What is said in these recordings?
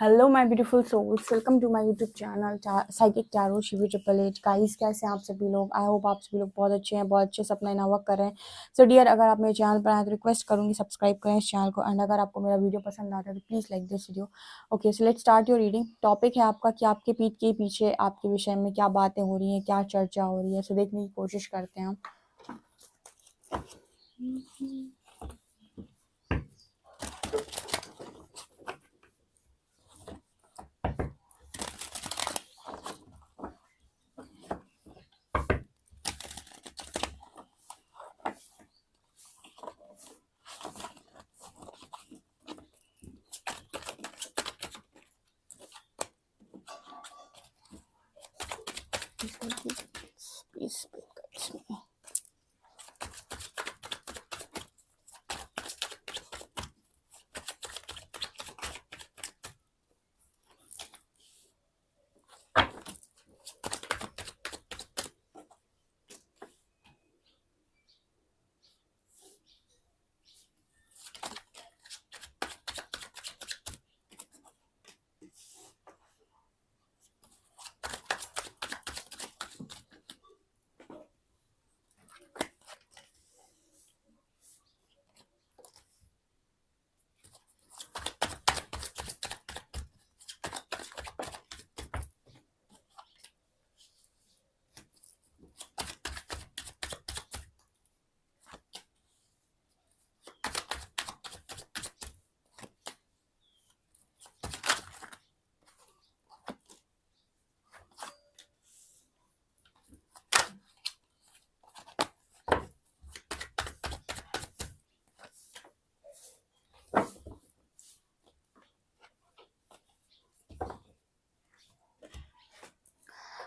Hello my beautiful souls, welcome to my YouTube channel psychic tarot Shivi triple H. Guys, कैसे हैं आप सभी लोग? आई होप आप सभी लोग बहुत अच्छे हैं, बहुत अच्छे से अपना इना वर्क कर रहे हैं। सो डियर, अगर आप मेरे चैनल पर आए तो रिक्वेस्ट करूंगी सब्सक्राइब करें इस चैनल को। एंड अगर आपको मेरा वीडियो पसंद आता है तो please like this video. Okay, so let's start your reading. Topic है आपका कि आपके पीठ के पीछे आपके विषय में क्या बातें हो रही हैं, क्या चर्चा हो रही है। सो देखने की कोशिश करते हैं हम। Please, please,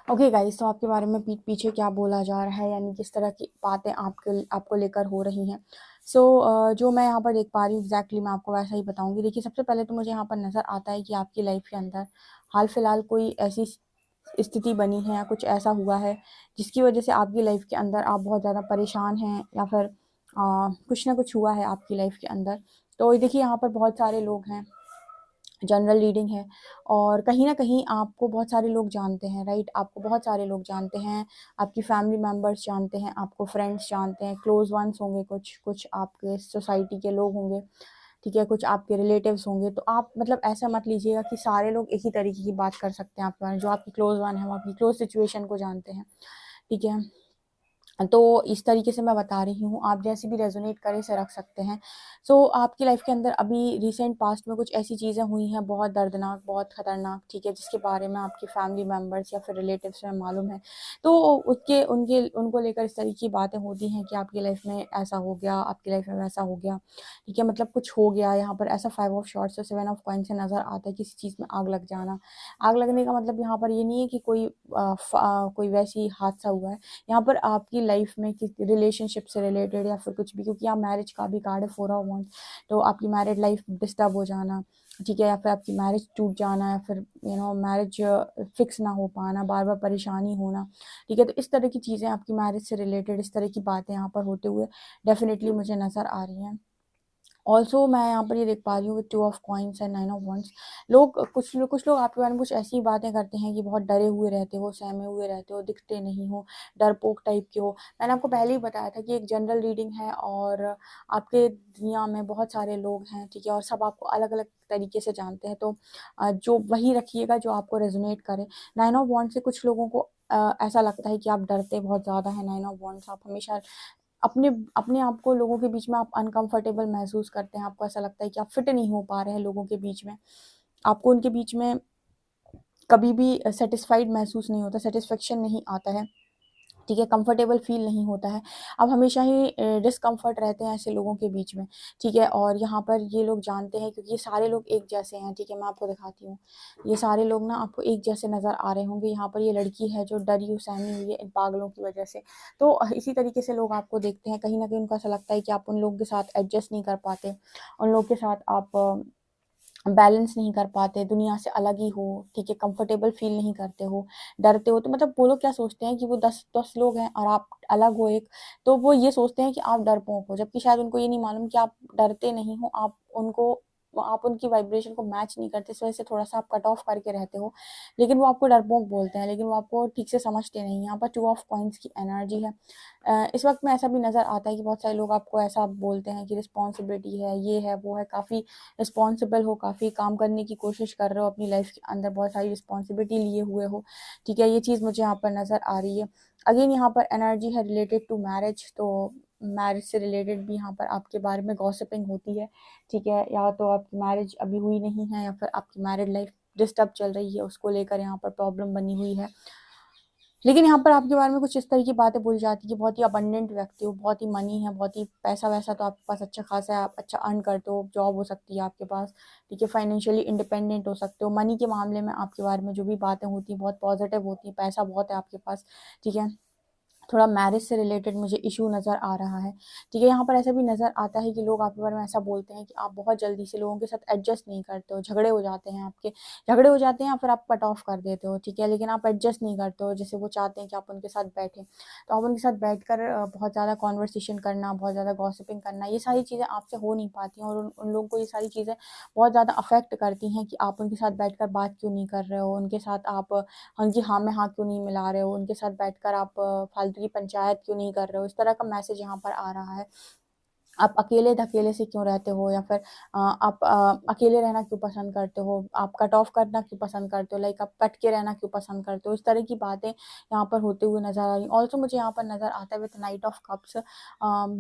ओके गाइस, तो आपके बारे में पीठ पीछे क्या बोला जा रहा है, यानी किस तरह की बातें आपको लेकर हो रही हैं। जो मैं यहाँ पर देख पा रही हूँ एग्जैक्टली मैं आपको वैसा ही बताऊंगी। देखिए, सबसे पहले तो मुझे यहाँ पर नज़र आता है कि आपकी लाइफ के अंदर हाल फिलहाल कोई ऐसी स्थिति बनी है या कुछ ऐसा हुआ है जिसकी वजह से आपकी लाइफ के अंदर आप बहुत ज़्यादा परेशान हैं, या फिर कुछ ना कुछ हुआ है आपकी लाइफ के अंदर। तो देखिए, यहाँ पर बहुत सारे लोग हैं, जनरल रीडिंग है, और कहीं ना कहीं आपको बहुत सारे लोग जानते हैं, राइट? आपको बहुत सारे लोग जानते हैं, आपकी फैमिली मेम्बर्स जानते हैं, आपको फ्रेंड्स जानते हैं, क्लोज वंस होंगे, कुछ कुछ आपके सोसाइटी के लोग होंगे, ठीक है, कुछ आपके रिलेटिव्स होंगे। तो आप मतलब ऐसा मत लीजिएगा कि सारे लोग एक ही तरीके की बात कर सकते हैं आपके बारे में। जो आपके क्लोज वन है वो आपकी क्लोज सिचुएशन को जानते हैं, ठीक है। तो इस तरीके से मैं बता रही हूँ, आप जैसे भी रेजोनेट करें से रख सकते हैं। आपकी लाइफ के अंदर अभी रिसेंट पास्ट में कुछ ऐसी चीज़ें हुई हैं बहुत दर्दनाक, बहुत खतरनाक, ठीक है, जिसके बारे में आपके फैमिली मेम्बर्स या फिर रिलेटिव्स में मालूम है। तो उसके उनके उनको लेकर इस तरीके की बातें होती हैं कि आपकी लाइफ में ऐसा हो गया, आपकी लाइफ में वैसा हो गया, ठीक है, मतलब कुछ हो गया। यहाँ पर ऐसा 5 ऑफ शॉर्ट्स और 7 ऑफ कॉइन से नज़र आता है किसी चीज़ में आग लग जाना। आग लगने का मतलब यहाँ पर ये नहीं है कि कोई वैसी हादसा हुआ है। यहाँ पर आपकी लाइफ में किसी रिलेशनशिप से रिलेटेड या फिर कुछ भी, क्योंकि यहाँ मैरिज का भी कार्ड है, 4 ऑफ वांड्स। तो आपकी मैरिड लाइफ डिस्टर्ब हो जाना, ठीक है, या फिर आपकी मैरिज टूट जाना, या फिर मैरिज फिक्स ना हो पाना, बार बार परेशानी होना, ठीक है। तो इस तरह की चीज़ें आपकी मैरिज से रिलेटेड, इस तरह की बातें यहाँ पर होते हुए डेफिनेटली मुझे नज़र आ रही हैं। ऑल्सो मैं यहाँ पर ये देख पा रही हूँ 2 of coins and 9 of wands. कुछ लोग आपके बारे में कुछ ऐसी बातें करते हैं कि बहुत डरे हुए रहते हो, सहमे हुए रहते हो, दिखते नहीं हो, डरपोक टाइप के हो। मैंने आपको पहले ही बताया था कि एक जनरल रीडिंग है, और आपके दुनिया में बहुत सारे लोग हैं, ठीक है, और सब आपको अलग अलग तरीके से जानते हैं। तो जो वही रखिएगा जो आपको रेजोनेट करे। 9 ऑफ वॉन्ड्स से कुछ लोगों को ऐसा लगता है कि आप डरते बहुत ज़्यादा हैं। 9 ऑफ वॉन्ड्स, आप हमेशा अपने अपने आप को लोगों के बीच में आप अनकंफर्टेबल महसूस करते हैं। आपको ऐसा लगता है कि आप फिट नहीं हो पा रहे हैं लोगों के बीच में। आपको उनके बीच में कभी भी सेटिस्फाइड महसूस नहीं होता, सेटिस्फेक्शन नहीं आता है, ठीक है, कंफर्टेबल फील नहीं होता है। आप हमेशा ही डिस्कम्फर्ट रहते हैं ऐसे लोगों के बीच में, ठीक है। और यहाँ पर ये लोग जानते हैं, क्योंकि ये सारे लोग एक जैसे हैं, ठीक है। मैं आपको दिखाती हूँ, ये सारे लोग ना आपको एक जैसे नज़र आ रहे होंगे। यहाँ पर ये लड़की है जो डरी हुई, सहमी हुई है इन पागलों की वजह से। तो इसी तरीके से लोग आपको देखते हैं, कहीं ना कहीं उनको ऐसा लगता है कि आप उन लोगों के साथ एडजस्ट नहीं कर पाते, उन लोगों के साथ आप बैलेंस नहीं कर पाते, दुनिया से अलग ही हो, ठीक है, कंफर्टेबल फील नहीं करते हो, डरते हो। तो मतलब वो लोग क्या सोचते हैं कि वो 10 लोग हैं और आप अलग हो एक, तो वो ये सोचते हैं कि आप डरपोक हो, जबकि शायद उनको ये नहीं मालूम कि आप डरते नहीं हो, आप उनको आप उनकी वाइब्रेशन को मैच नहीं करते, इस वजह से थोड़ा सा आप कट ऑफ करके रहते हो। लेकिन वो आपको डरपोक बोलते हैं, लेकिन वो आपको ठीक से समझते नहीं हैं। यहाँ पर 2 ऑफ कॉइन्स की एनर्जी है। इस वक्त में ऐसा भी नज़र आता है कि बहुत सारे लोग आपको ऐसा बोलते हैं कि रिस्पॉन्सिबिलिटी है, ये है, वो है, काफ़ी रिस्पॉन्सिबल हो, काफ़ी काम करने की कोशिश कर रहे हो, अपनी लाइफ के अंदर बहुत सारी रिस्पॉन्सिबिलिटी लिए हुए हो, ठीक है, ये चीज़ मुझे यहाँ पर नज़र आ रही है। अगेन यहाँ पर एनर्जी है रिलेटेड टू मैरिज, तो मैरिज से रिलेटेड भी यहाँ पर आपके बारे में गॉसिपिंग होती है, ठीक है, या तो आपकी मैरिज अभी हुई नहीं है या फिर आपकी मैरिड लाइफ डिस्टर्ब चल रही है, उसको लेकर यहाँ पर प्रॉब्लम बनी हुई है। लेकिन यहाँ पर आपके बारे में कुछ इस तरह की बातें बोली जाती है कि बहुत ही अबंडेंट व्यक्ति हो, बहुत ही मनी है, बहुत ही पैसा वैसा तो आपके पास अच्छा खासा है, आप अच्छा अर्न करते हो, जॉब हो सकती है आपके पास, ठीक है, फाइनेंशियली इंडिपेंडेंट हो सकते हो। मनी के मामले में आपके बारे में जो भी बातें होती हैं बहुत पॉजिटिव होती हैं, पैसा बहुत है आपके पास, ठीक है। थोड़ा मैरिज से रिलेटेड मुझे इशू नज़र आ रहा है, ठीक है। यहाँ पर ऐसा भी नज़र आता है कि लोग आपके बारे में ऐसा बोलते हैं कि आप बहुत जल्दी से लोगों के साथ एडजस्ट नहीं करते हो, झगड़े हो जाते हैं आपके, झगड़े हो जाते हैं या फिर आप कट ऑफ कर देते हो, ठीक है, लेकिन आप एडजस्ट नहीं करते हो। जैसे वो चाहते हैं कि आप उनके साथ बैठें, तो आप उनके साथ बैठकर बहुत ज़्यादा कॉन्वर्सेशन करना, बहुत ज़्यादा गॉसिपिंग करना, ये सारी चीज़ें आपसे हो नहीं पाती हैं, और उन लोगों को ये सारी चीज़ें बहुत ज़्यादा अफेक्ट करती हैं कि आप उनके साथ बैठकर बात क्यों नहीं कर रहे हो, उनके साथ आप हाँ जी हाँ में हाँ क्यों नहीं मिला रहे हो, उनके साथ बैठकर आप फालतू की पंचायत क्यों नहीं कर रहे हो, इस तरह का मैसेज यहाँ पर आ रहा है। आप अकेले-धकेले से क्यों रहते हो, या फिर आप अकेले रहना क्यों पसंद करते हो? आप कट ऑफ करना क्यों पसंद करते हो? लाइक आप कट के रहना क्यों पसंद करते हो? इस तरह की बातें यहाँ पर होते हुए नज़र आ रही हैं। ऑल्सो मुझे यहाँ पर नज़र आता है विद नाइट ऑफ कप्स,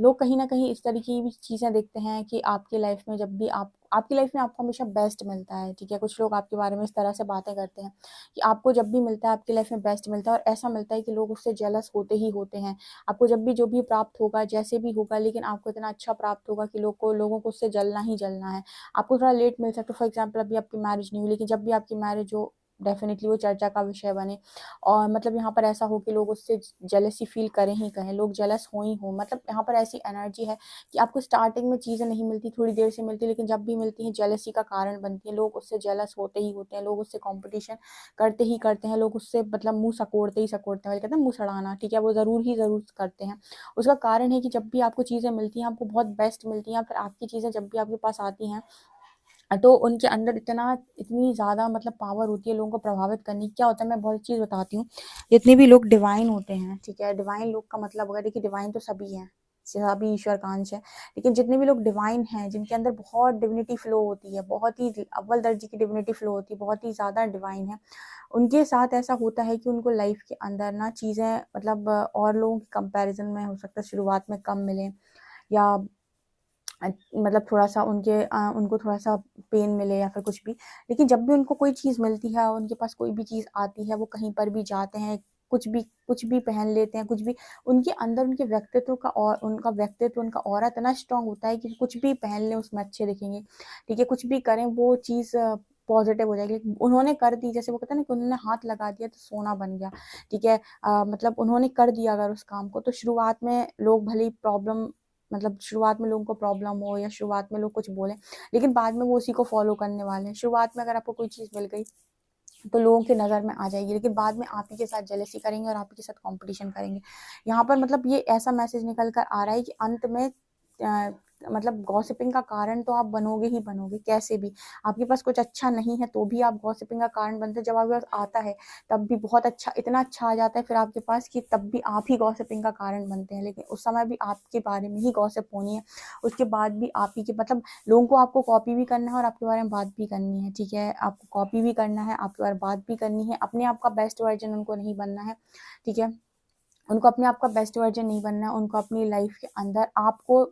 लोग कहीं न कहीं इस तरह की भी चीज़ें देखते हैं कि आपकी लाइफ़ में जब भी आपकी लाइफ़ में आपको हमेशा बेस्ट मिलता है, ठीक है? कुछ लोग आपके बारे में इस तरह से बातें करते हैं कि आपको जब भी मिलता है आपकी लाइफ़ में बेस्ट मिलता है, और ऐसा मिलता है कि लोग उससे जेलस होते ही होते हैं। आपको जब भी जो भी प्राप्त होगा, जैसे भी होगा, लेकिन आपको इतना अच्छा प्राप्त होगा कि लोगों को उससे जलना ही जलना है। आपको थोड़ा लेट मिल सकता है, फॉर एग्ज़ाम्पल अभी आपकी मैरिज नहीं हुई, लेकिन जब भी आपकी मैरिज हो, डेफ़िनिटली वो चर्चा का विषय बने, और मतलब यहाँ पर ऐसा हो कि लोग उससे जेलसी फ़ील करें ही करें, लोग जेलस हों ही हों। मतलब यहाँ पर ऐसी एनर्जी है कि आपको स्टार्टिंग में चीज़ें नहीं मिलती, थोड़ी देर से मिलती, लेकिन जब भी मिलती हैं जेलसी का कारण बनती हैं। लोग उससे जेलस होते ही होते हैं, लोग उससे कॉम्पिटिशन करते ही करते हैं, लोग उससे मतलब मुँह सिकोड़ते ही सिकोड़ते हैं, वही कहते हैं मुँह सड़ाना, ठीक है? वो ज़रूर करते हैं। उसका कारण है कि जब भी आपको चीज़ें मिलती हैं, आपको बहुत बेस्ट मिलती हैं, फिर आपकी चीज़ें जब भी आपके पास आती हैं, तो उनके अंदर इतनी ज़्यादा मतलब पावर होती है लोगों को प्रभावित करने की। क्या होता है, मैं बहुत चीज़ बताती हूँ। जितने भी लोग डिवाइन होते हैं, ठीक है, डिवाइन लोग का मतलब अगर देखिए, डिवाइन तो सभी हैं, सभी ईश्वर का अंश है, लेकिन जितने भी लोग डिवाइन हैं, जिनके अंदर बहुत डिविनिटी फ्लो होती है, बहुत ही अव्वल दर्जे की डिविनिटी फ्लो होती है, बहुत ही ज़्यादा डिवाइन है, उनके साथ ऐसा होता है कि उनको लाइफ के अंदर ना चीज़ें मतलब और लोगों के कंपैरिजन में हो सकता है शुरुआत में कम मिले, या मतलब थोड़ा-सा उनको थोड़ा-सा पेन मिले या फिर कुछ भी। लेकिन जब भी उनको कोई चीज़ मिलती है, उनके पास कोई भी चीज़ आती है, वो कहीं पर भी जाते हैं, कुछ भी पहन लेते हैं, कुछ भी उनके अंदर उनके व्यक्तित्व का, और उनका व्यक्तित्व, उनका ऑरा इतना स्ट्रॉन्ग होता है कि कुछ भी पहन लें उसमें अच्छे दिखेंगे, ठीक है? कुछ भी करें वो चीज़ पॉज़िटिव हो जाएगी। लेकिन उन्होंने कर दी, जैसे वो कहते हैं ना कि उन्होंने हाथ लगा दिया तो सोना बन गया, ठीक है? मतलब उन्होंने कर दिया अगर उस काम को, तो शुरुआत में लोग भले ही मतलब शुरुआत में लोगों को प्रॉब्लम हो, या शुरुआत में लोग कुछ बोलें, लेकिन बाद में वो उसी को फ़ॉलो करने वाले हैं। शुरुआत में अगर आपको कोई चीज़ मिल गई, तो लोगों की नज़र में आ जाएगी, लेकिन बाद में आप ही के साथ जेलसी करेंगे और आप ही के साथ कॉम्पिटिशन करेंगे। यहाँ पर मतलब ये ऐसा मैसेज निकल कर आ रहा है कि अंत में अ, मतलब गॉसिपिंग का कारण तो आप बनोगे ही बनोगे, कैसे भी। आपके पास कुछ अच्छा नहीं है, तो भी आप गॉसिपिंग का कारण बनते हैं। जब आपके पास आता है, तब भी बहुत अच्छा, इतना अच्छा आ जाता है फिर आपके पास कि तब भी आप ही गॉसिपिंग का कारण बनते हैं। लेकिन उस समय भी आपके बारे में ही गॉसिप होनी है, उसके बाद भी आप ही के मतलब लोगों को आपको कॉपी भी करना है और आपके बारे में बात भी करनी है, ठीक है? आपको कॉपी भी करना है, आपके बारे में बात भी करनी है, अपने आप का बेस्ट वर्ज़न उनको नहीं बनना है, ठीक है? उनको अपने आप का बेस्ट वर्ज़न नहीं बनना है, उनको अपनी लाइफ़ के अंदर आपको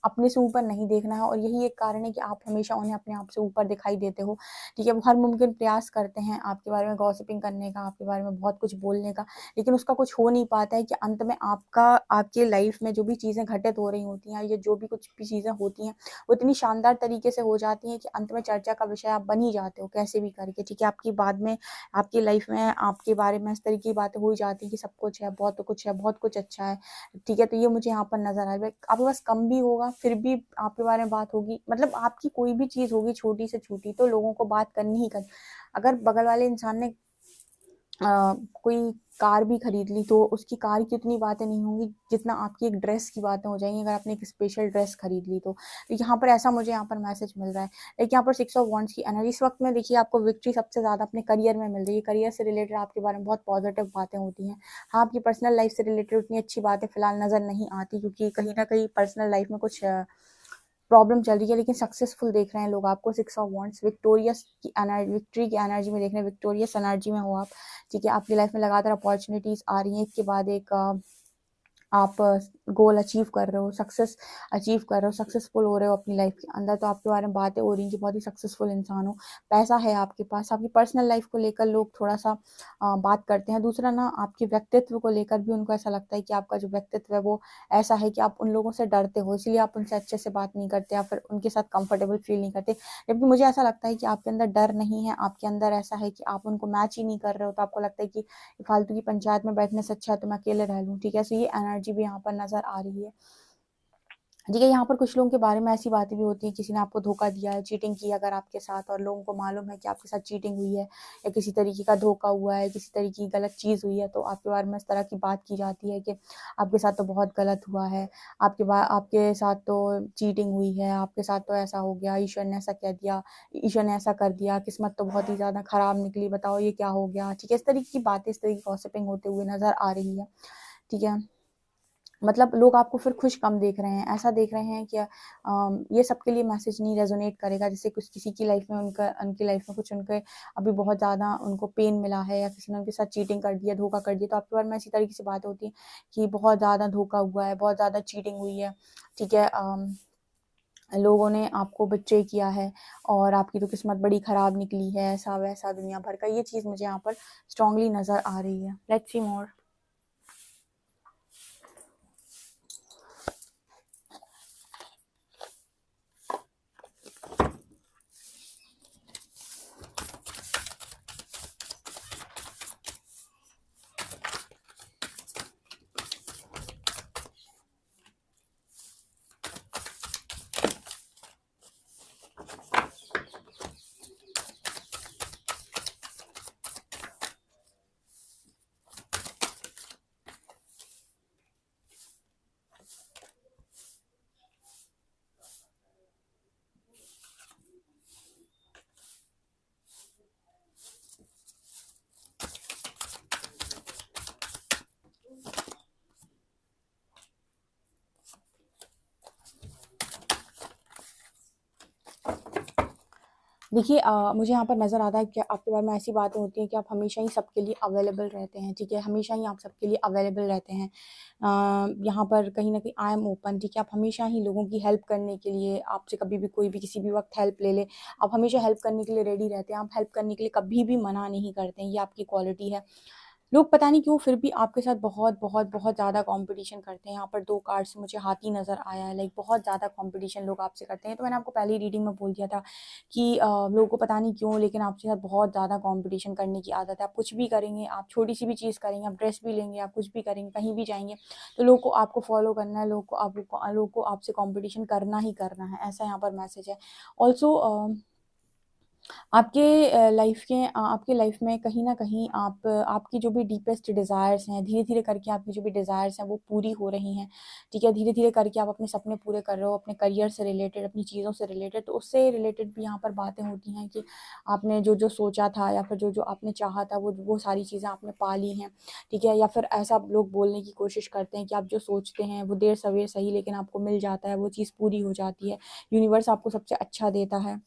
अपने से ऊपर नहीं देखना है, और यही एक कारण है कि आप हमेशा उन्हें अपने आप से ऊपर दिखाई देते हो, ठीक है? वो हर मुमकिन प्रयास करते हैं आपके बारे में गॉसिपिंग करने का, आपके बारे में बहुत कुछ बोलने का, लेकिन उसका कुछ हो नहीं पाता है कि अंत में आपकी लाइफ़ में जो भी चीज़ें घटित हो रही होती हैं, या जो भी कुछ भी चीज़ें होती हैं, वो इतनी शानदार तरीके से हो जाती हैं कि अंत में चर्चा का विषय आप बन ही जाते हो, कैसे भी करके, ठीक है? आपकी बाद में आपकी लाइफ़ में आपके बारे में इस तरह की बातें हो ही जाती हैं कि सब कुछ है, बहुत कुछ है, बहुत कुछ अच्छा है, ठीक है? तो ये मुझे यहाँ पर नज़र आ रहा है। आपके पास कम भी होगा, फिर भी आपके बारे में बात होगी, मतलब आपकी कोई भी चीज़ होगी छोटी से छोटी, तो लोगों को बात करनी ही करनी। अगर बगल वाले इंसान ने कोई कार भी खरीद ली तो उसकी कार की उतनी बातें नहीं होंगी जितना आपकी एक ड्रेस की बातें हो जाएंगी, अगर आपने एक स्पेशल ड्रेस खरीद ली तो यहाँ पर ऐसा मुझे यहाँ पर मैसेज मिल रहा है। एक यहाँ पर 6 ऑफ वॉन्ड्स की एनर्जी, इस वक्त में देखिए आपको विक्ट्री सबसे ज़्यादा अपने करियर में मिल रही है। करियर से रिलेटेड आपके बारे में बहुत पॉजिटिव बातें होती हैं। हाँ, आपकी पर्सनल लाइफ से रिलेटेड उतनी अच्छी बातें फिलहाल नज़र नहीं आती, क्योंकि कहीं ना कहीं पर्सनल लाइफ में कुछ प्रॉब्लम चल रही है, लेकिन सक्सेसफुल देख रहे हैं लोग आपको। 6 ऑफ वॉन्ड्स विक्टोरियस की एनर्जी, विक्ट्री की एनर्जी में देख रहे हैं, विक्टोरियस एनर्जी में हो आप। ठीक है, आपकी लाइफ में लगातार अपॉर्चुनिटीज आ रही हैं, एक के बाद एक आप गोल अचीव कर रहे हो, सक्सेस अचीव कर रहे हो, सक्सेसफुल हो रहे हो अपनी लाइफ के अंदर। तो आपके बारे में बातें हो रही हैं कि बहुत ही सक्सेसफुल इंसान हो, पैसा है आपके पास। आपकी पर्सनल लाइफ को लेकर लोग थोड़ा सा बात करते हैं। दूसरा ना, आपके व्यक्तित्व को लेकर भी उनको ऐसा लगता है कि आपका जो व्यक्तित्व है वो ऐसा है कि आप उन लोगों से डरते हो, इसलिए आप उनसे अच्छे से बात नहीं करते या फिर उनके साथ कंफर्टेबल फील नहीं करते। जबकि मुझे ऐसा लगता है कि आपके अंदर डर नहीं है, आपके अंदर ऐसा है कि आप उनको मैच ही नहीं कर रहे हो, तो आपको लगता है कि फालतू की पंचायत में बैठने से अच्छा है तो मैं अकेले रह लूँ। ठीक है, सो ये एनर्जी भी यहाँ पर नजर आ रही है। ठीक है, यहाँ पर कुछ लोगों के बारे में ऐसी बातें भी होती हैं, किसी ने आपको धोखा दिया है, चीटिंग की अगर आपके साथ, और लोगों को मालूम है कि आपके साथ चीटिंग हुई है या किसी तरीके का धोखा हुआ है, किसी तरीके की गलत चीज़ हुई है, तो आपके बारे में इस तरह की बात की जाती है कि आपके साथ तो बहुत गलत हुआ है, आपके साथ तो चीटिंग हुई है, आपके साथ तो ऐसा हो गया, ईश्वर ने ऐसा कह दिया, ईश्वर ने ऐसा कर दिया, किस्मत तो बहुत ही ज़्यादा खराब निकली, बताओ ये क्या हो गया। ठीक है, इस तरीके की बातें, इस तरीके की गॉसिपिंग होते हुए नजर आ रही है। ठीक है, मतलब लोग आपको फिर खुश कम देख रहे हैं, ऐसा देख रहे हैं कि ये सबके लिए मैसेज नहीं रेजोनेट करेगा। जैसे कुछ किसी की लाइफ में उनकी लाइफ में कुछ उनके अभी बहुत ज़्यादा उनको पेन मिला है, या किसी ने उनके साथ चीटिंग कर दिया, धोखा कर दिया, तो आपके बारे में इसी तरीके से बात होती है कि बहुत ज़्यादा धोखा हुआ है, बहुत ज़्यादा चीटिंग हुई है। ठीक है, लोगों ने आपको बिट्रे किया है और आपकी तो किस्मत बड़ी ख़राब निकली है, ऐसा वैसा दुनिया भर का, ये चीज़ मुझे यहाँ पर स्ट्रांगली नज़र आ रही है। लेट्स सी मोर। देखिए, मुझे यहाँ पर नज़र आता है कि आपके बारे में ऐसी बातें होती हैं कि आप हमेशा ही सबके लिए अवेलेबल रहते हैं। ठीक है, हमेशा ही आप सबके लिए अवेलेबल रहते हैं। यहाँ पर कहीं न कहीं आई एम ओपन, ठीक है, आप हमेशा ही लोगों की हेल्प करने के लिए, आपसे कभी भी कोई भी किसी भी वक़्त हेल्प ले ले, आप हमेशा हेल्प करने के लिए रेडी रहते हैं। आप हेल्प करने के लिए कभी भी मना नहीं करते हैं, ये आपकी क्वालिटी है। लोग पता नहीं क्यों फिर भी आपके साथ बहुत बहुत बहुत ज़्यादा कंपटीशन करते हैं। यहाँ पर 2 कार्ड से मुझे हाथी नज़र आया है, लाइक बहुत ज़्यादा कंपटीशन लोग आपसे करते हैं। तो मैंने आपको पहली रीडिंग में बोल दिया था कि लोगों को पता नहीं क्यों लेकिन आपके साथ बहुत ज़्यादा कंपटीशन करने की आदत है। आप कुछ भी करेंगे, आप छोटी-सी भी चीज़ करेंगे, आप ड्रेस भी लेंगे, आप कुछ भी करेंगे, कहीं भी जाएँगे, तो लोगों को आपको फ़ॉलो करना है, लोगों को आपसे कंपटीशन करना ही करना है, ऐसा यहाँ पर मैसेज है। ऑल्सो आपके लाइफ में कहीं न कहीं आपकी जो भी डीपेस्ट डिज़ायर्स हैं, धीरे-धीरे करके आपकी जो भी डिज़ायर्स हैं वो पूरी हो रही हैं। ठीक है, धीरे-धीरे करके आप अपने सपने पूरे कर रहे हो, अपने करियर से रिलेटेड, अपनी चीज़ों से रिलेटेड, तो उससे रिलेटेड भी यहाँ पर बातें होती हैं कि आपने जो-जो सोचा था या फिर जो-जो आपने चाहा था वो सारी चीज़ें आपने पा ली हैं। ठीक है, या फिर ऐसा लोग बोलने की कोशिश करते हैं कि आप जो सोचते हैं वो देर-सवेर सही लेकिन आपको मिल जाता है, वो चीज़ पूरी हो जाती है। यूनिवर्स आपको सबसे अच्छा देता है।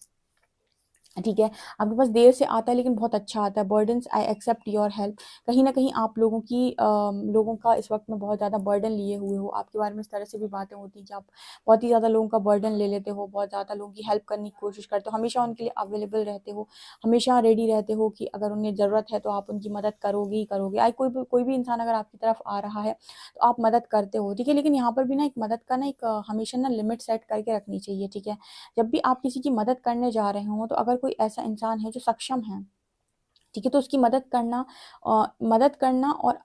ठीक है, आपके पास देर से आता है लेकिन बहुत अच्छा आता है। Burdens, I accept your help. कहीं न कहीं आप लोगों का इस वक़्त में बहुत ज़्यादा बर्डन लिए हुए हो। आपके बारे में इस तरह से भी बातें होती हैं कि आप बहुत ही ज़्यादा लोगों का बर्डन ले लेते हो, बहुत ज़्यादा लोगों की हेल्प करने की कोशिश करते हो, हमेशा उनके लिए अवेलेबल रहते हो, हमेशा रेडी रहते हो कि अगर उन्हें ज़रूरत है तो आप उनकी मदद करोगे ही करोगे। कोई भी इंसान अगर आपकी तरफ आ रहा है तो आप मदद करते हो, ठीक है? लेकिन यहाँ पर भी ना एक मदद का ना एक हमेशा ना लिमिट सेट करके रखनी चाहिए, ठीक है? जब भी आप किसी की मदद करने जा रहे हों, तो अगर कोई ऐसा इंसान है जो सक्षम है, ठीक है, तो उसकी मदद करना और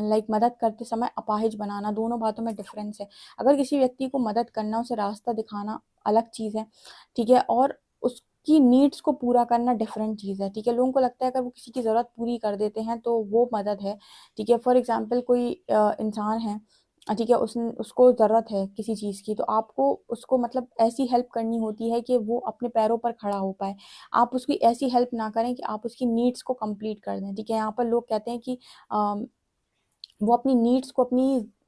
लाइक मदद करते समय अपाहिज बनाना, दोनों बातों में डिफरेंस है। अगर किसी व्यक्ति को मदद करना, उसे रास्ता दिखाना अलग चीज़ है, ठीक है, और उस की नीड्स को पूरा करना डिफरेंट चीज़ है, ठीक है। लोगों को लगता है अगर वो किसी की ज़रूरत पूरी कर देते हैं तो वो मदद है, ठीक है। फॉर एग्जांपल कोई इंसान है, ठीक है, उसको ज़रूरत है किसी चीज़ की, तो आपको उसको मतलब ऐसी हेल्प करनी होती है कि वो अपने पैरों पर खड़ा हो पाए। आप उसकी ऐसी हेल्प ना करें कि आप उसकी नीड्स को कंप्लीट कर दें, ठीक है। यहाँ पर लोग कहते हैं कि वो अपनी नीड्स को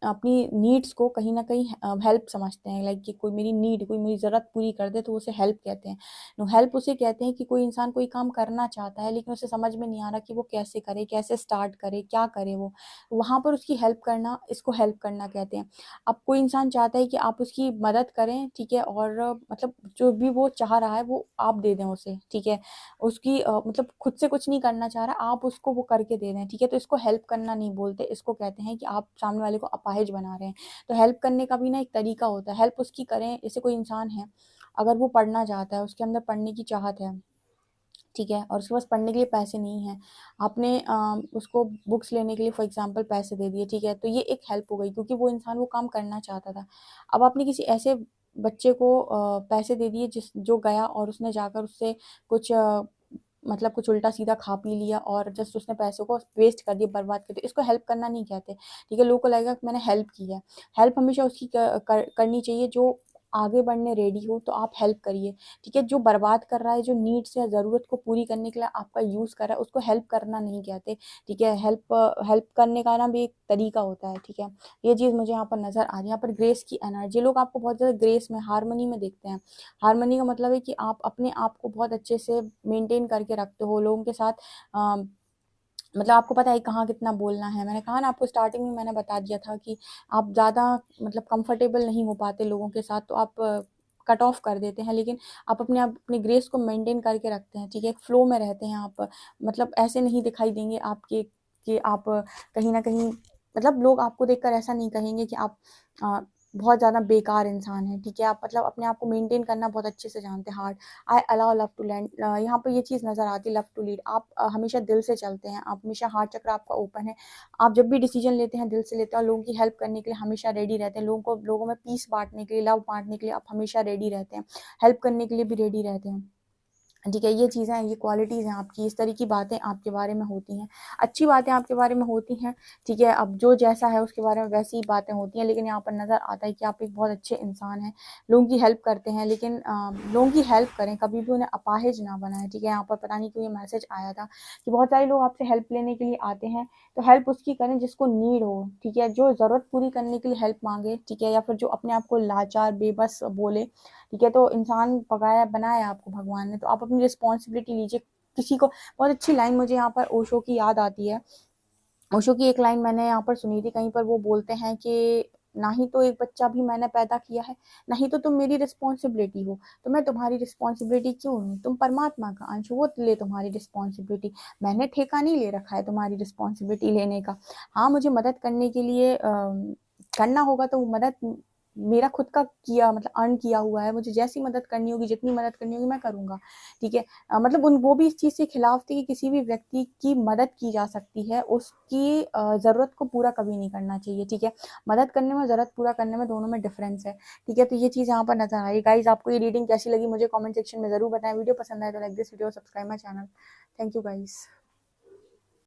अपनी नीड्स को कहीं न कहीं हेल्प समझते हैं, लाइक कि कोई मेरी नीड, कोई मेरी ज़रूरत पूरी कर दे तो उसे हेल्प कहते हैं। नो, हेल्प उसे कहते हैं कि कोई इंसान कोई काम करना चाहता है लेकिन उसे समझ में नहीं आ रहा कि वो कैसे करे, कैसे स्टार्ट करे, क्या करे वो? वहाँ पर उसकी हेल्प करना, इसको हेल्प करना कहते हैं। अब कोई इंसान चाहता है कि आप उसकी मदद करें, ठीक है, और मतलब जो भी वो चाह रहा है वो आप दे दें उसे, ठीक है। उसकी मतलब खुद से कुछ नहीं करना चाह रहा, आप उसको वो करके दे रहे हैं, ठीक है। तो इसको हेल्प करना नहीं बोलते, इसको कहते हैं कि आप सामने वाले को अपाहिज बना रहे हैं। तो हेल्प करने का भी ना एक तरीका होता है, हेल्प उसकी करें। जैसे कोई इंसान है, अगर वो पढ़ना चाहता है, उसके अंदर पढ़ने की चाहत है, ठीक है, और उसके पास पढ़ने के लिए पैसे नहीं हैं, आपने उसको बुक्स लेने के लिए फॉर एग्जांपल पैसे दे दिए, ठीक है, तो ये एक हेल्प हो गई क्योंकि वो इंसान वो काम करना चाहता था। अब आपने किसी ऐसे बच्चे को पैसे दे दिए जो गया और उसने जाकर उससे कुछ मतलब कुछ उल्टा सीधा खा पी लिया और जस्ट उसने पैसों को वेस्ट कर दिया, बर्बाद कर दिया। इसको हेल्प करना नहीं कहते, ठीक है। लोगों को लगेगा कि मैंने हेल्प की है। हेल्प हमेशा उसकी करनी चाहिए जो आगे बढ़ने रेडी हो, तो आप हेल्प करिए, ठीक है। जो बर्बाद कर रहा है, जो नीड्स या ज़रूरत को पूरी करने के लिए आपका यूज़ कर रहा है, उसको हेल्प करना नहीं कहते, ठीक है। हेल्प हेल्प करने का ना भी एक तरीका होता है, ठीक है। ये चीज़ मुझे यहाँ पर नज़र आ रही है। यहाँ पर ग्रेस की एनर्जी, लोग आपको बहुत ज़्यादा ग्रेस में, हार्मनी में देखते हैं। हार्मनी का मतलब है कि आप अपने आप को बहुत अच्छे से मेंटेन करके रखते हो लोगों के साथ। मतलब आपको पता है कहाँ कितना बोलना है। मैंने कहा ना आपको, स्टार्टिंग में मैंने बता दिया था कि आप ज़्यादा मतलब कंफर्टेबल नहीं हो पाते लोगों के साथ, तो आप कट ऑफ कर देते हैं, लेकिन आप अपनी ग्रेस को मेंटेन करके रखते हैं, ठीक है। एक फ्लो में रहते हैं आप, मतलब ऐसे नहीं दिखाई देंगे आपके कि आप कहीं न कहीं, मतलब लोग आपको देखकर ऐसा नहीं कहेंगे कि आप अ, बहुत ज़्यादा बेकार इंसान हैं, ठीक है। आप मतलब अपने आप को मेंटेन करना बहुत अच्छे से जानते हैं। Heart, I allow love to land, यहाँ पर ये चीज़ नज़र आती है, लव टू लीड। आप हमेशा दिल से चलते हैं, आप हमेशा हार्ट चक्र आपका ओपन है। आप जब भी डिसीजन लेते हैं दिल से लेते हैं और लोगों की हेल्प करने के लिए हमेशा रेडी रहते हैं। लोगों में पीस बाँटने के लिए, लव बाँटने के लिए आप हमेशा रेडी रहते हैं। हेल्प करने के लिए भी रेडी रहते हैं। ठीक है, ये चीज़ें हैं, ये क्वालिटीज़ हैं आपकी, इस तरह की बातें आपके बारे में होती हैं, अच्छी बातें आपके बारे में होती हैं, ठीक है। अब जो जैसा है उसके बारे में वैसी ही बातें होती हैं, लेकिन यहाँ पर नज़र आता है कि आप एक बहुत अच्छे इंसान हैं, लोगों की हेल्प करते हैं, लेकिन लोगों की हेल्प करें, कभी भी उन्हें अपाहिज ना बनाएँ, ठीक है। यहाँ पर पता नहीं क्यों ये मैसेज आया था कि बहुत सारे लोग आपसे हेल्प लेने के लिए आते हैं, तो हेल्प उसकी करें जिसको नीड हो, ठीक है, जो ज़रूरत पूरी करने के लिए हेल्प माँगे, ठीक है, या फिर जो अपने आप को लाचार, बेबस बोले, ठीक है। तो इंसान बनाया आपको भगवान ने, तो आप अपनी रिस्पॉन्सिबिलिटी लीजिए। किसी को, बहुत अच्छी लाइन मुझे यहाँ पर ओशो की याद आती है। ओशो की एक लाइन मैंने यहाँ पर सुनी थी कहीं पर, वो बोलते हैं कि ना ही तो एक बच्चा भी मैंने पैदा किया है, ना ही तो तुम मेरी रिस्पॉन्सिबिलिटी हो, तो मैं तुम्हारी रिस्पॉन्सिबिलिटी क्यों लूँ? तुम परमात्मा का अंश हो, वो ले तुम्हारी रिस्पॉन्सिबिलिटी। मैंने ठेका नहीं ले रखा है तुम्हारी रिस्पॉन्सिबिलिटी लेने का। हाँ, मुझे मदद करने के लिए करना होगा तो वो मदद मेरा खुद का किया, मतलब अर्न किया हुआ है, मुझे जैसी मदद करनी होगी, जितनी मदद करनी होगी मैं करूँगा, ठीक है। मतलब उन वो भी इस चीज़ से खिलाफ थे कि किसी भी व्यक्ति की मदद की जा सकती है, उसकी ज़रूरत को पूरा कभी नहीं करना चाहिए, ठीक है। मदद करने में, ज़रूरत पूरा करने में, दोनों में डिफरेंस है, ठीक है। तो ये चीज़ यहाँ पर नज़र आई। गाइज़, आपको ये रीडिंग कैसी लगी मुझे कमेंट सेक्शन में ज़रूर बताएं। वीडियो पसंद आए तो like this video, subscribe my channel. Thank you guys.